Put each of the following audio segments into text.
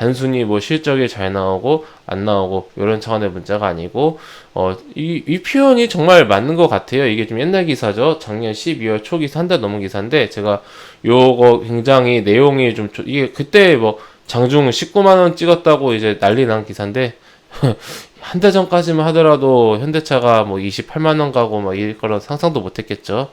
단순히 뭐 실적이 잘 나오고 안 나오고 이런 차원의 문제가 아니고 이 표현이 정말 맞는 것 같아요. 이게 좀 옛날 기사죠. 작년 12월 초 기사, 한 달 넘은 기사인데 제가 요거 굉장히 내용이 좀 이게 그때 뭐 장중 19만 원 찍었다고 이제 난리 난 기사인데 한 달 전까지만 하더라도 현대차가 뭐 28만 원 가고 막 이럴 거라 상상도 못 했겠죠.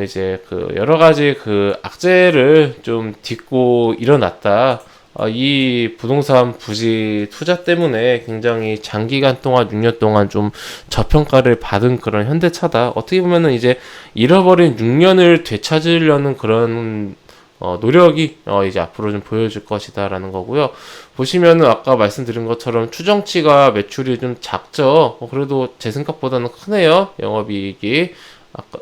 이제 그 여러 가지 그 악재를 좀 딛고 일어났다. 이 부동산 부지 투자 때문에 굉장히 장기간 동안 6년 동안 좀 저평가를 받은 그런 현대차다. 어떻게 보면은 이제 잃어버린 6년을 되찾으려는 그런 노력이 이제 앞으로 좀 보여줄 것이다라는 거고요. 보시면은 아까 말씀드린 것처럼 추정치가 매출이 좀 작죠. 그래도 제 생각보다는 크네요. 영업이익이 아까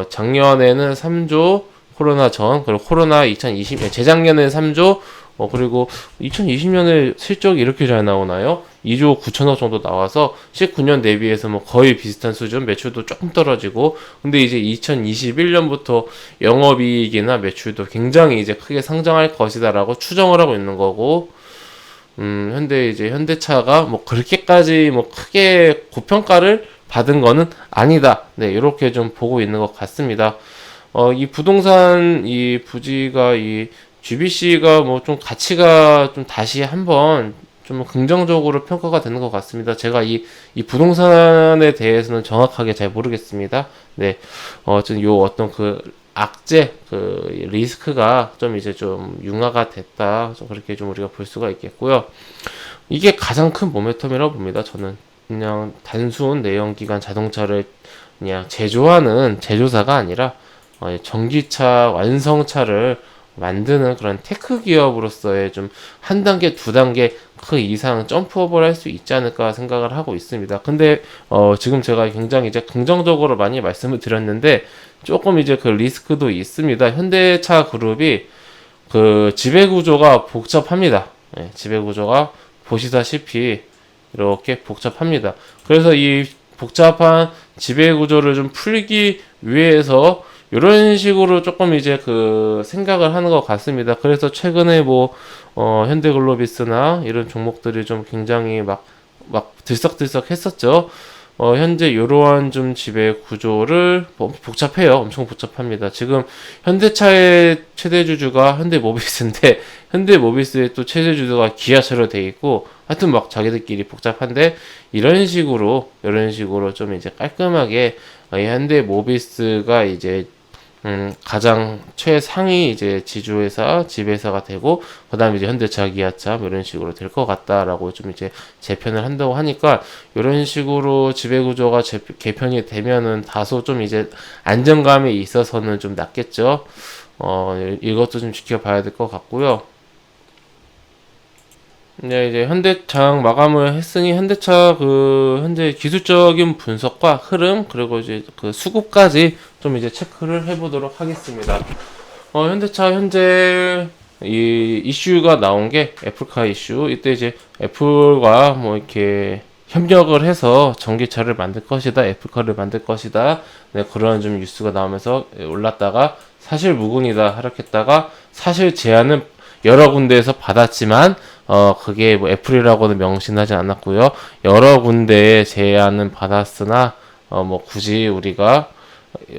작년에는 3조 코로나 전, 그리고 코로나 2020년, 재작년에는 3조, 그리고 2020년에 실적이 이렇게 잘 나오나요? 2조 9천억 정도 나와서 19년 대비해서 뭐 거의 비슷한 수준, 매출도 조금 떨어지고, 근데 이제 2021년부터 영업이익이나 매출도 굉장히 이제 크게 상장할 것이다라고 추정을 하고 있는 거고, 현대차가 뭐 그렇게까지 뭐 크게 고평가를 받은 거는 아니다. 네, 이렇게 좀 보고 있는 것 같습니다. 이 부동산, 이 부지가, 이 GBC가 뭐 좀 가치가 좀 다시 한번 좀 긍정적으로 평가가 되는 것 같습니다. 제가 이 부동산에 대해서는 정확하게 잘 모르겠습니다. 네, 좀 요 어떤 그 악재, 그 리스크가 좀 이제 좀 융화가 됐다. 좀 그렇게 좀 우리가 볼 수가 있겠고요. 이게 가장 큰 모멘텀이라고 봅니다. 저는 그냥 단순 내연기관 자동차를 그냥 제조하는 제조사가 아니라 전기차 완성차를 만드는 그런 테크 기업으로서의 좀 한 단계, 두 단계 그 이상 점프업을 할 수 있지 않을까 생각을 하고 있습니다. 근데 지금 제가 굉장히 이제 긍정적으로 많이 말씀을 드렸는데 조금 이제 그 리스크도 있습니다. 현대차 그룹이 그 지배 구조가 복잡합니다. 지배 구조가 보시다시피 이렇게 복잡합니다. 그래서 이 복잡한 지배 구조를 좀 풀기 위해서 이런 식으로 조금 이제 그 생각을 하는 것 같습니다. 그래서 최근에 뭐 현대글로비스나 이런 종목들이 좀 굉장히 막 들썩들썩 했었죠. 현재 이러한 좀 지배 구조를 복잡해요. 엄청 복잡합니다. 지금 현대차의 최대 주주가 현대모비스인데 현대모비스의 또 최대 주주가 기아차로 돼 있고 하여튼 막 자기들끼리 복잡한데 이런 식으로 좀 이제 깔끔하게 현대모비스가 이제 가장 최상위 이제 지주회사, 지배사가 되고, 그 다음에 이제 현대차, 기아차, 뭐 이런 식으로 될 것 같다라고 좀 이제 재편을 한다고 하니까, 이런 식으로 지배구조가 개편이 되면은 다소 좀 이제 안정감에 있어서는 좀 낫겠죠. 이것도 좀 지켜봐야 될 것 같고요. 네, 이제 현대차 마감을 했으니 현대차 그 현재 기술적인 분석과 흐름 그리고 이제 그 수급까지 좀 이제 체크를 해보도록 하겠습니다. 현대차 현재 이 이슈가 나온 게 애플카 이슈. 이때 이제 애플과 뭐 이렇게 협력을 해서 전기차를 만들 것이다, 애플카를 만들 것이다. 네, 그런 좀 뉴스가 나오면서 올랐다가 사실 무근이다 하락했다가 사실 제안은 여러 군데에서 받았지만 그게 뭐 애플이라고는 명시하지 않았고요. 여러 군데에 제안은 받았으나 뭐 굳이 우리가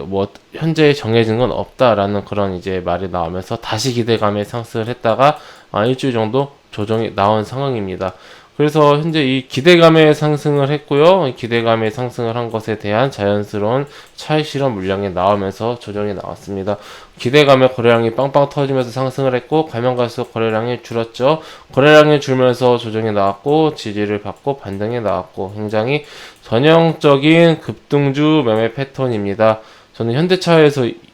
뭐 현재 정해진 건 없다라는 그런 이제 말이 나오면서 다시 기대감에 상승을 했다가 일주일 정도 조정이 나온 상황입니다. 그래서 현재 이 기대감에 상승을 했고요. 기대감에 상승을 한 것에 대한 자연스러운 차익 실현 물량이 나오면서 조정이 나왔습니다. 기대감에 거래량이 빵빵 터지면서 상승을 했고 가면 갈수록 거래량이 줄었죠. 거래량이 줄면서 조정이 나왔고 지지를 받고 반등이 나왔고 굉장히 전형적인 급등주 매매 패턴입니다. 저는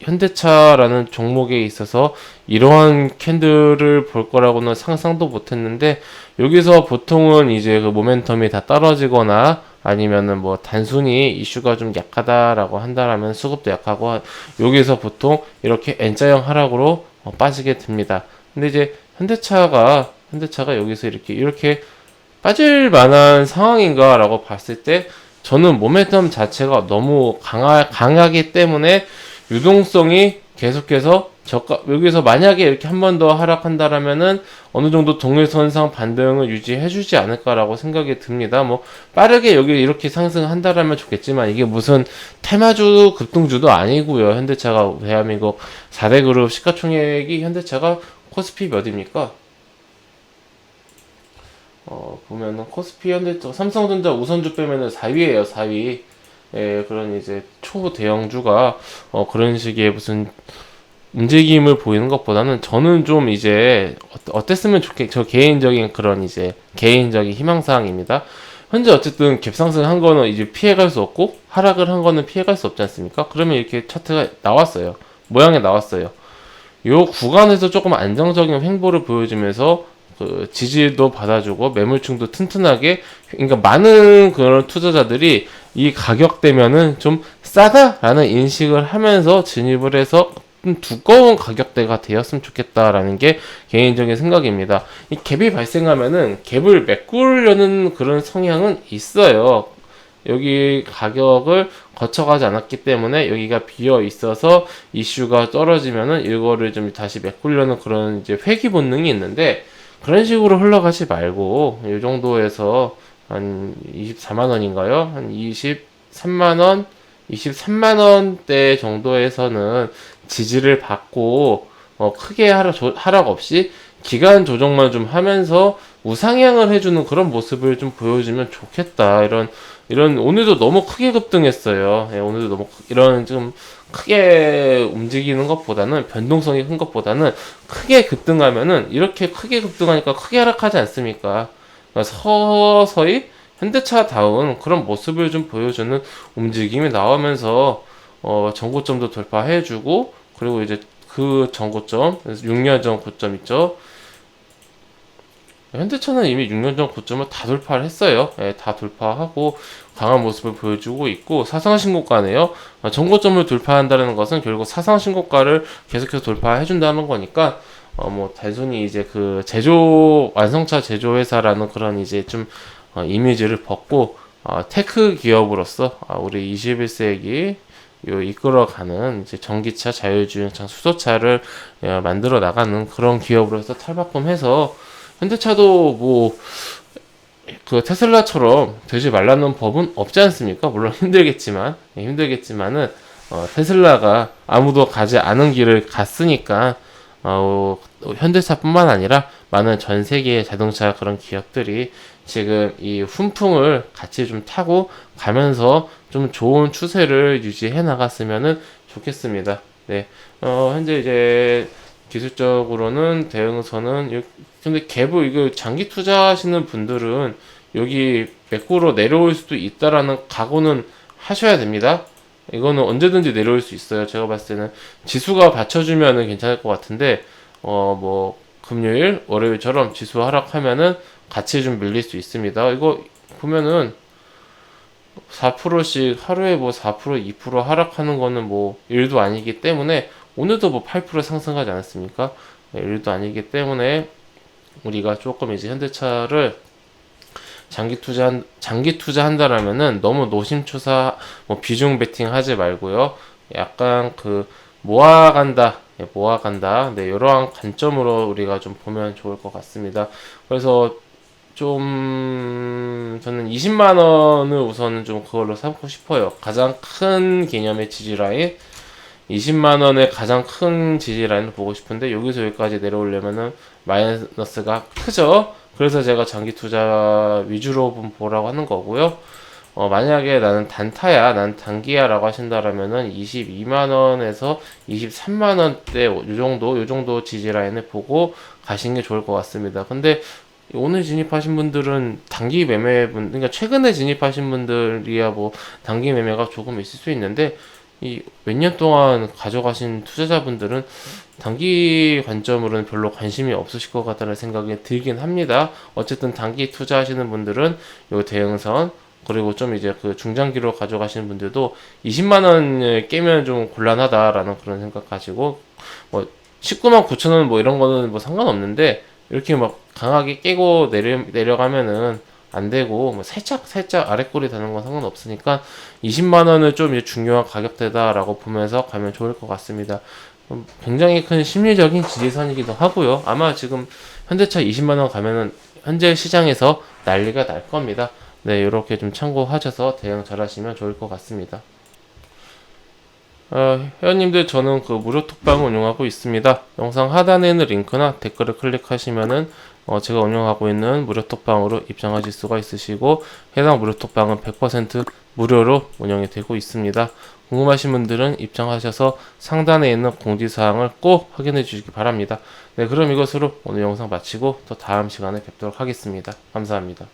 현대차라는 종목에 있어서 이러한 캔들을 볼 거라고는 상상도 못했는데 여기서 보통은 이제 그 모멘텀이 다 떨어지거나 아니면은 뭐 단순히 이슈가 좀 약하다라고 한다라면 수급도 약하고 여기서 보통 이렇게 N자형 하락으로 빠지게 됩니다. 근데 이제 현대차가 여기서 이렇게 빠질 만한 상황인가라고 봤을 때 저는 모멘텀 자체가 너무 강하기 때문에 유동성이 계속해서 여기서 만약에 이렇게 한 번 더 하락한다라면은 어느 정도 동일선상 반등을 유지해주지 않을까라고 생각이 듭니다. 뭐 빠르게 여기 이렇게 상승한다라면 좋겠지만 이게 무슨 테마주 급등주도 아니고요. 현대차가 대한민국 4대 그룹 시가총액이 현대차가 코스피 몇입니까? 보면은 코스피 현대차 삼성전자 우선주 빼면은 4위에요. 4위. 예, 그런 이제 초대형주가 그런 식의 무슨 움직임을 보이는 것보다는 저는 좀 이제 어땠으면 저 개인적인 그런 이제 개인적인 희망사항입니다. 현재 어쨌든 갭상승 한 거는 이제 피해갈 수 없고 하락을 한 거는 피해갈 수 없지 않습니까? 그러면 이렇게 차트가 나왔어요. 모양이 나왔어요. 요 구간에서 조금 안정적인 횡보를 보여주면서 그 지지도 받아주고 매물층도 튼튼하게, 그러니까 많은 그런 투자자들이 이 가격대면은 좀 싸다라는 인식을 하면서 진입을 해서 좀 두꺼운 가격대가 되었으면 좋겠다라는 게 개인적인 생각입니다. 이 갭이 발생하면은 갭을 메꾸려는 그런 성향은 있어요. 여기 가격을 거쳐가지 않았기 때문에 여기가 비어 있어서 이슈가 떨어지면은 이거를 좀 다시 메꾸려는 그런 이제 회귀 본능이 있는데, 그런 식으로 흘러가지 말고 이 정도에서 한 24만 원인가요? 한 23만 원, 23만 원대 정도에서는 지지를 받고 크게 하락 없이 기간 조정만 좀 하면서 우상향을 해주는 그런 모습을 좀 보여주면 좋겠다. 이런 오늘도 너무 크게 급등했어요. 예, 오늘도 너무 이런 좀 크게 움직이는 것보다는, 변동성이 큰 것보다는 크게 급등하면은, 이렇게 크게 급등하니까 크게 하락하지 않습니까? 그러니까 서서히 현대차다운 그런 모습을 좀 보여주는 움직임이 나오면서 전고점도 돌파해주고, 그리고 이제 그 전고점 6년 전 고점 있죠. 현대차는 이미 6년 전 고점을 다 돌파를 했어요. 예, 다 돌파하고 강한 모습을 보여주고 있고 사상신고가네요. 전고점을 돌파한다는 것은 결국 사상신고가를 계속해서 돌파해준다는 거니까 뭐 단순히 이제 그 완성차 제조 회사라는 그런 이제 좀 이미지를 벗고 테크 기업으로서 우리 21세기 이끌어가는 이제 전기차, 자율주행차, 수소차를 만들어 나가는 그런 기업으로서 탈바꿈해서, 현대차도 뭐 그 테슬라처럼 되지 말라는 법은 없지 않습니까? 물론 힘들겠지만은 테슬라가 아무도 가지 않은 길을 갔으니까 현대차뿐만 아니라 많은 전 세계의 자동차 그런 기업들이 지금 이 훈풍을 같이 좀 타고 가면서 좀 좋은 추세를 유지해 나갔으면은 좋겠습니다. 네, 현재 이제 기술적으로는 대응선은, 근데 갭을 이거 장기 투자하시는 분들은 여기 매꾸로 내려올 수도 있다라는 각오는 하셔야 됩니다. 이거는 언제든지 내려올 수 있어요. 제가 봤을 때는 지수가 받쳐주면은 괜찮을 것 같은데, 뭐 금요일, 월요일처럼 지수 하락하면은 같이 좀 밀릴 수 있습니다. 이거 보면은 4%씩 하루에 뭐 4%, 2% 하락하는 거는 뭐 일도 아니기 때문에, 오늘도 뭐 8% 상승하지 않았습니까? 네, 일도 아니기 때문에 우리가 조금 이제 현대차를 장기 투자한다라면은 너무 노심초사 뭐 비중 베팅 하지 말고요. 약간 그 모아간다. 네, 이러한 관점으로 우리가 좀 보면 좋을 것 같습니다. 그래서 좀 저는 20만 원을 우선은 좀 그걸로 삼고 싶어요. 가장 큰 개념의 지지라인 20만 원의 가장 큰 지지라인을 보고 싶은데, 여기서 여기까지 내려오려면은 마이너스가 크죠. 그래서 제가 장기 투자 위주로 보라고 하는 거고요. 만약에 나는 단타야, 난 단기야라고 하신다라면은 22만 원에서 23만 원대 요 정도 지지 라인을 보고 가시는 게 좋을 것 같습니다. 근데 오늘 진입하신 분들은 단기 매매분, 그러니까 최근에 진입하신 분들이야 뭐 단기 매매가 조금 있을 수 있는데, 이 몇 년 동안 가져가신 투자자분들은 단기 관점으로는 별로 관심이 없으실 것 같다는 생각이 들긴 합니다. 어쨌든 단기 투자하시는 분들은 요 대응선, 그리고 좀 이제 그 중장기로 가져가시는 분들도 20만 원을 깨면 좀 곤란하다라는 그런 생각 가지고, 뭐 19만 9천 원 뭐 이런 거는 뭐 상관없는데, 이렇게 막 강하게 깨고 내려가면은 안 되고 뭐 살짝 아랫골이 되는 건 상관없으니까 20만 원을 좀 이제 중요한 가격대다라고 보면서 가면 좋을 것 같습니다. 굉장히 큰 심리적인 지지선이기도 하고요. 아마 지금 현대차 20만 원 가면은 현재 시장에서 난리가 날 겁니다. 네, 이렇게 좀 참고하셔서 대응 잘 하시면 좋을 것 같습니다. 회원님들, 저는 그 무료 톡방 운영하고 있습니다. 영상 하단에 있는 링크나 댓글을 클릭하시면은 제가 운영하고 있는 무료 톡방으로 입장하실 수가 있으시고, 해당 무료 톡방은 100% 무료로 운영이 되고 있습니다. 궁금하신 분들은 입장하셔서 상단에 있는 공지사항을 꼭 확인해 주시기 바랍니다. 네, 그럼 이것으로 오늘 영상 마치고 또 다음 시간에 뵙도록 하겠습니다. 감사합니다.